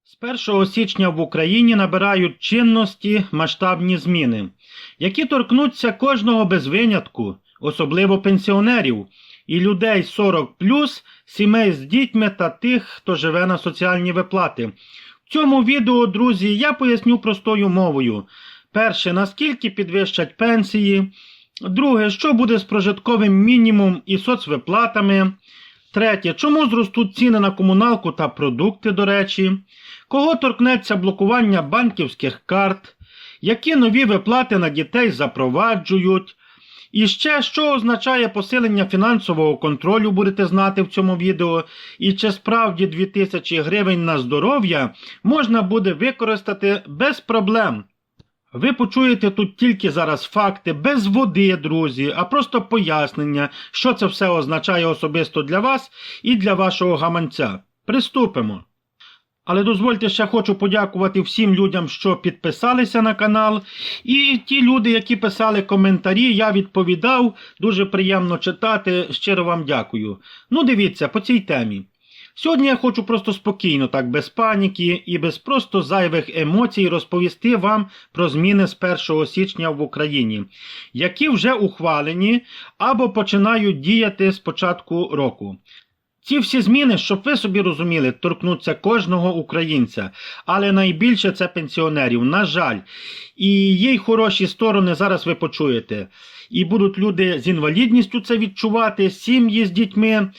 З 1 січня в Україні набирають чинності масштабні зміни, які торкнуться кожного без винятку, особливо пенсіонерів і людей 40+, сімей з дітьми та тих, хто живе на соціальні виплати. В цьому відео, друзі, я поясню простою мовою. Перше, наскільки підвищать пенсії. Друге, що буде з прожитковим мінімумом і соцвиплатами. Третє, чому зростуть ціни на комуналку та продукти, до речі. Кого торкнеться блокування банківських карт. Які нові виплати на дітей запроваджують. І ще, що означає посилення фінансового контролю, будете знати в цьому відео. І чи справді 2000 гривень на здоров'я можна буде використати без проблем. Ви почуєте тут тільки зараз факти, без води, друзі, а просто пояснення, що це все означає особисто для вас і для вашого гаманця. Приступимо. Але дозвольте, ще хочу подякувати всім людям, що підписалися на канал. І ті люди, які писали коментарі, я відповідав. Дуже приємно читати, щиро вам дякую. Ну дивіться, по цій темі. Сьогодні я хочу просто спокійно, так без паніки і без просто зайвих емоцій розповісти вам про зміни з 1 січня в Україні, які вже ухвалені або починають діяти з початку року. Ці всі зміни, щоб ви собі розуміли, торкнуться кожного українця, але найбільше це пенсіонерів, на жаль. І є й хороші сторони, зараз ви почуєте. І будуть люди з інвалідністю це відчувати, сім'ї з дітьми,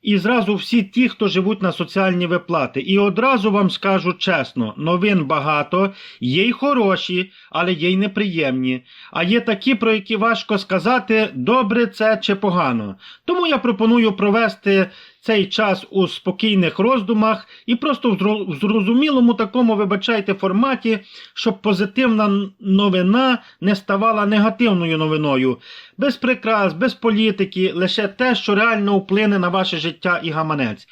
і зразу всі ті, хто живуть на соціальні виплати. І одразу вам скажу чесно, новин багато, є й хороші, але є й неприємні. А є такі, про які важко сказати, добре це чи погано. Тому я пропоную провести цей час у спокійних роздумах і просто в зрозумілому такому, вибачайте, форматі, щоб позитивна новина не ставала негативною новиною. Без прикрас, без політики, лише те, що реально вплине на ваше життя і гаманець.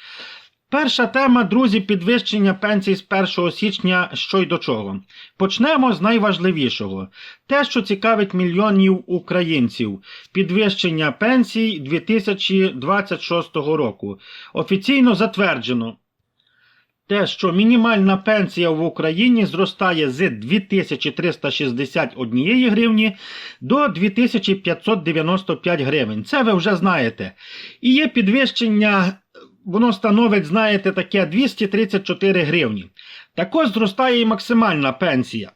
Перша тема, друзі, підвищення пенсій з 1 січня, що й до чого. Почнемо з найважливішого. Те, що цікавить мільйонів українців. Підвищення пенсій 2026 року. Офіційно затверджено. Те, що мінімальна пенсія в Україні зростає з 2361 гривні до 2595 гривень. Це ви вже знаєте. І є підвищення, воно становить, знаєте, таке 234 гривні. Також зростає і максимальна пенсія.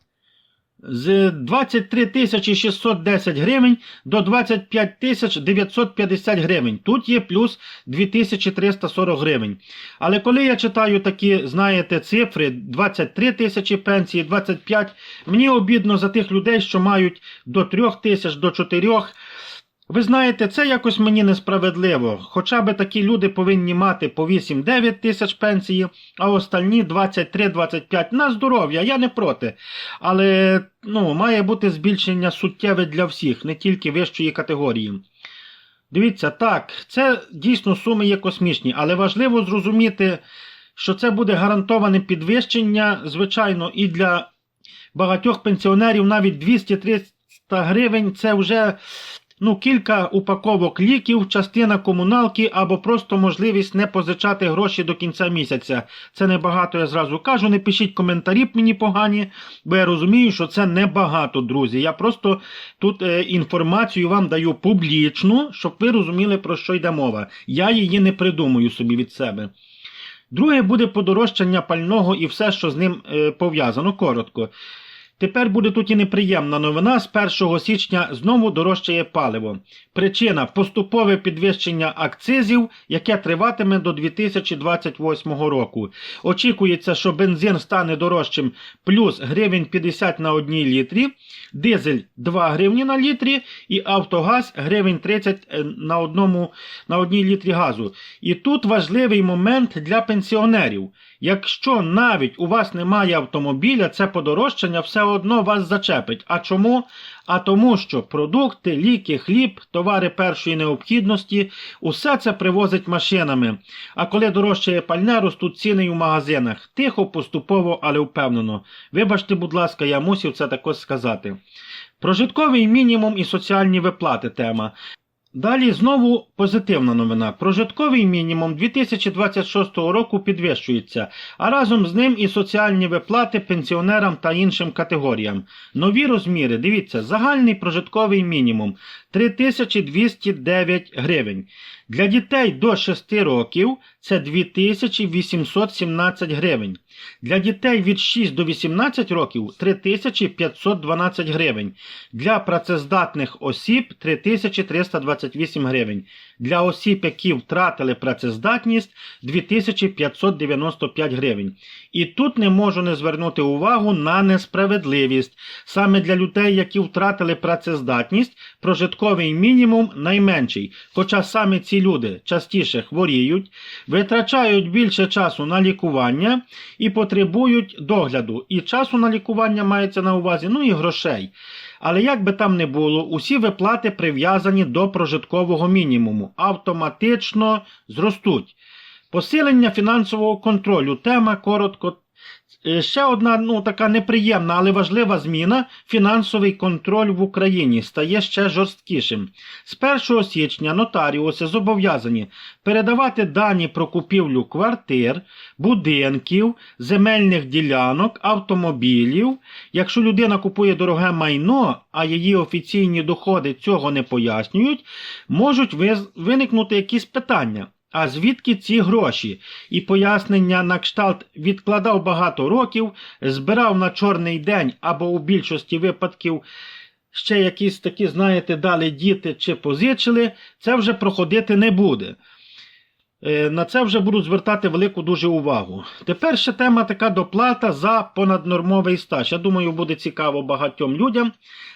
З 23 610 гривень до 25 950 гривень. Тут є плюс 2340 гривень. Але коли я читаю такі, знаєте, цифри, 23 тисячі пенсії, 25, мені обідно за тих людей, що мають до 3 тисяч, до 4. Ви знаєте, це якось мені несправедливо. Хоча б такі люди повинні мати по 8-9 тисяч пенсії, а остальні 23-25 на здоров'я, я не проти. Але має бути збільшення суттєве для всіх, не тільки вищої категорії. Дивіться, так, це дійсно суми є космічні, але важливо зрозуміти, що це буде гарантоване підвищення, звичайно, і для багатьох пенсіонерів навіть 200-300 гривень це вже кілька упаковок ліків, частина комуналки або просто можливість не позичати гроші до кінця місяця. Це небагато, я зразу кажу, не пишіть коментарі мені погані, бо я розумію, що це небагато, друзі. Я просто тут інформацію вам даю публічну, щоб ви розуміли, про що йде мова. Я її не придумую собі від себе. Друге буде подорожчання пального і все, що з ним пов'язано, коротко. Тепер буде тут і неприємна новина. З 1 січня знову дорожчає паливо. Причина – поступове підвищення акцизів, яке триватиме до 2028 року. Очікується, що бензин стане дорожчим плюс гривень 50 на 1 літрі, дизель 2 гривні на літрі і автогаз гривень 30 на 1 літрі газу. І тут важливий момент для пенсіонерів. Якщо навіть у вас немає автомобіля, це подорожчання все одно вас зачепить. А чому? А тому, що продукти, ліки, хліб, товари першої необхідності – усе це привозить машинами. А коли дорожчає пальне, ростуть ціни й у магазинах. Тихо, поступово, але впевнено. Вибачте, будь ласка, я мусив це також сказати. Прожитковий мінімум і соціальні виплати тема. Далі знову позитивна новина. Прожитковий мінімум 2026 року підвищується, а разом з ним і соціальні виплати пенсіонерам та іншим категоріям. Нові розміри, дивіться, загальний прожитковий мінімум 3209 гривень. Для дітей до 6 років це 2817 гривень. Для дітей від 6 до 18 років 3512 гривень. Для працездатних осіб 3328 гривень. Для осіб, які втратили працездатність 2595 гривень. І тут не можу не звернути увагу на несправедливість. Саме для людей, які втратили працездатність, прожитковий мінімум найменший. Хоча саме ці люди частіше хворіють, витрачають більше часу на лікування і потребують догляду. І часу на лікування мається на увазі, і грошей. Але як би там не було, усі виплати прив'язані до прожиткового мінімуму. Автоматично зростуть. Посилення фінансового контролю. Тема коротко. Ще одна, така неприємна, але важлива зміна. Фінансовий контроль в Україні стає ще жорсткішим. З 1 січня нотаріуси зобов'язані передавати дані про купівлю квартир, будинків, земельних ділянок, автомобілів. Якщо людина купує дороге майно, а її офіційні доходи цього не пояснюють, можуть виникнути якісь питання. А звідки ці гроші? І пояснення на кшталт відкладав багато років, збирав на чорний день або у більшості випадків ще якісь такі, дали діти чи позичили, це вже проходити не буде. На це вже будуть звертати велику дуже увагу. Тепер ще тема така доплата за понаднормовий стаж. Я думаю, буде цікаво багатьом людям.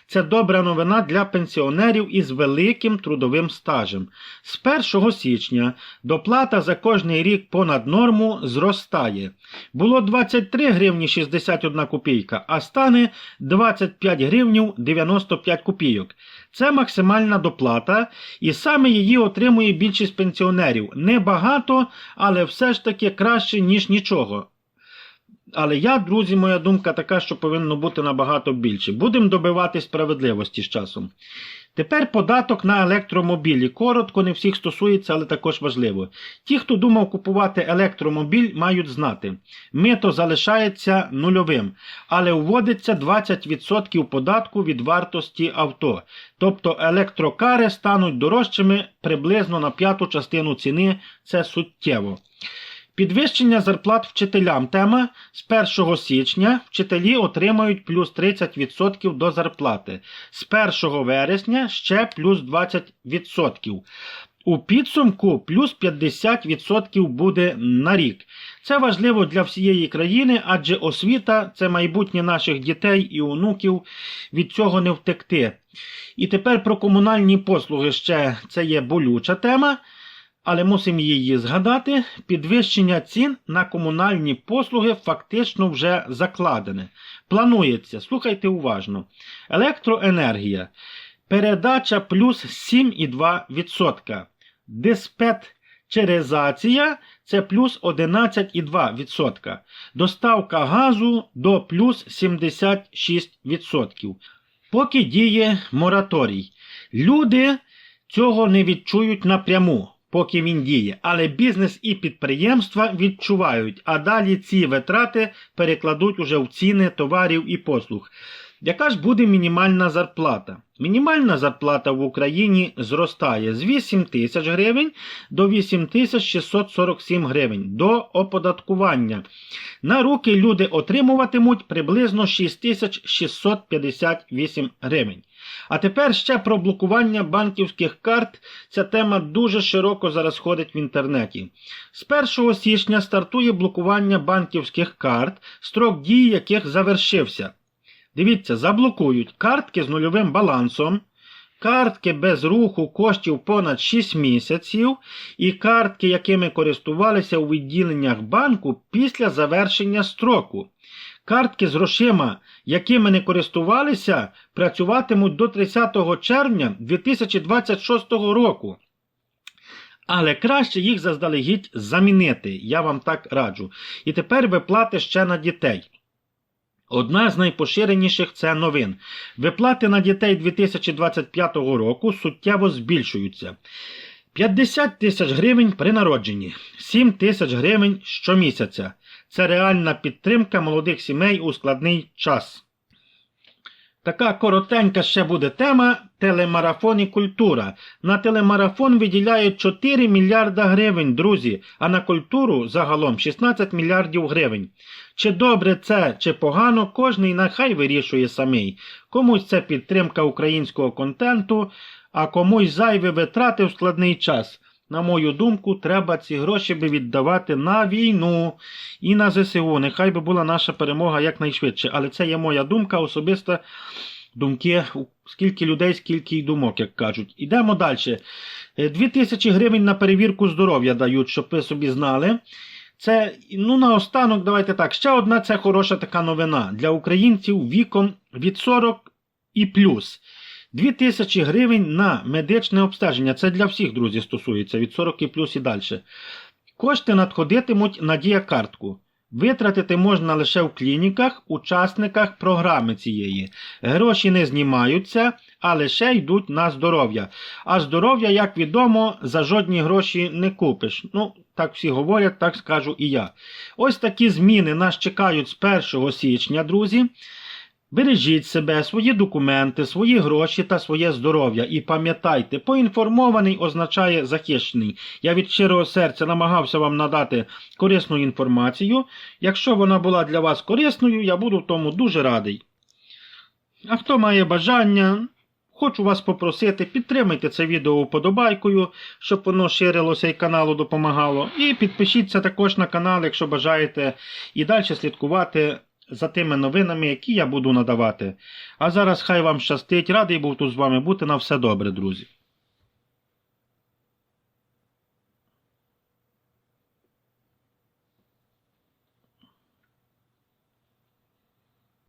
Це добра новина для пенсіонерів із великим трудовим стажем. З 1 січня доплата за кожний рік понад норму зростає. Було 23 гривні 61 копійка, а стане 25 гривнів 95 копійок. Це максимальна доплата, і саме її отримує більшість пенсіонерів. Небагато, але все ж таки краще, ніж нічого. Але друзі, моя думка така, що повинно бути набагато більше. Будемо добивати справедливості з часом. Тепер податок на електромобілі. Коротко, не всіх стосується, але також важливо. Ті, хто думав купувати електромобіль, мають знати. Мито залишається нульовим, але вводиться 20% податку від вартості авто. Тобто електрокари стануть дорожчими приблизно на 1/5 частину ціни. Це суттєво. Підвищення зарплат вчителям. Тема. З 1 січня вчителі отримають плюс 30% до зарплати. З 1 вересня ще плюс 20%. У підсумку плюс 50% буде на рік. Це важливо для всієї країни, адже освіта – це майбутнє наших дітей і онуків, від цього не втекти. І тепер про комунальні послуги ще це є болюча тема. Але мусимо її згадати, підвищення цін на комунальні послуги фактично вже закладене. Планується, слухайте уважно, електроенергія, передача плюс 7,2%, диспетчеризація – це плюс 11,2%, доставка газу до плюс 76%. Поки діє мораторій. Люди цього не відчують напряму, поки він діє, але бізнес і підприємства відчувають, а далі ці витрати перекладуть уже в ціни товарів і послуг. Яка ж буде мінімальна зарплата? Мінімальна зарплата в Україні зростає з 8 тисяч гривень до 8647 гривень до оподаткування. На руки люди отримуватимуть приблизно 6658 гривень. А тепер ще про блокування банківських карт. Ця тема дуже широко зараз ходить в інтернеті. З 1 січня стартує блокування банківських карт, строк дії яких завершився. Дивіться, заблокують картки з нульовим балансом, картки без руху коштів понад 6 місяців і картки, якими користувалися у відділеннях банку після завершення строку. Картки з грошима, якими не користувалися, працюватимуть до 30 червня 2026 року. Але краще їх заздалегідь замінити, я вам так раджу. І тепер виплати ще на дітей. Одна з найпоширеніших – це новин. Виплати на дітей 2025 року суттєво збільшуються. 50 тисяч гривень при народженні, 7 тисяч гривень щомісяця. Це реальна підтримка молодих сімей у складний час. Така коротенька ще буде тема – телемарафон і культура. На телемарафон виділяють 4 мільярда гривень, друзі, а на культуру загалом 16 мільярдів гривень. Чи добре це, чи погано, кожний нехай вирішує самий. Комусь це підтримка українського контенту, а комусь зайві витрати в складний час. На мою думку, треба ці гроші віддавати на війну і на ЗСУ. Нехай би була наша перемога якнайшвидше. Але це є моя думка, особиста думки. Скільки людей, скільки й думок, як кажуть. Ідемо далі. 2000 гривень на перевірку здоров'я дають, щоб ви собі знали. Це, наостанок, давайте так, ще одна це хороша така новина. Для українців віком від 40 і плюс. 2000 гривень на медичне обстеження. Це для всіх, друзі, стосується, від 40 і плюс і далі. Кошти надходитимуть на дія-картку. Витратити можна лише в клініках, учасниках програми цієї. Гроші не знімаються, а лише йдуть на здоров'я. А здоров'я, як відомо, за жодні гроші не купиш. Так всі говорять, так скажу і я. Ось такі зміни нас чекають з 1 січня, друзі. Бережіть себе, свої документи, свої гроші та своє здоров'я. І пам'ятайте, поінформований означає захищений. Я від щирого серця намагався вам надати корисну інформацію. Якщо вона була для вас корисною, я буду в тому дуже радий. А хто має бажання, хочу вас попросити, підтримайте це відео вподобайкою, щоб воно ширилося і каналу допомагало. І підпишіться також на канал, якщо бажаєте і далі слідкувати за тими новинами, які я буду надавати. А зараз хай вам щастить. Радий був тут з вами бути. На все добре, друзі.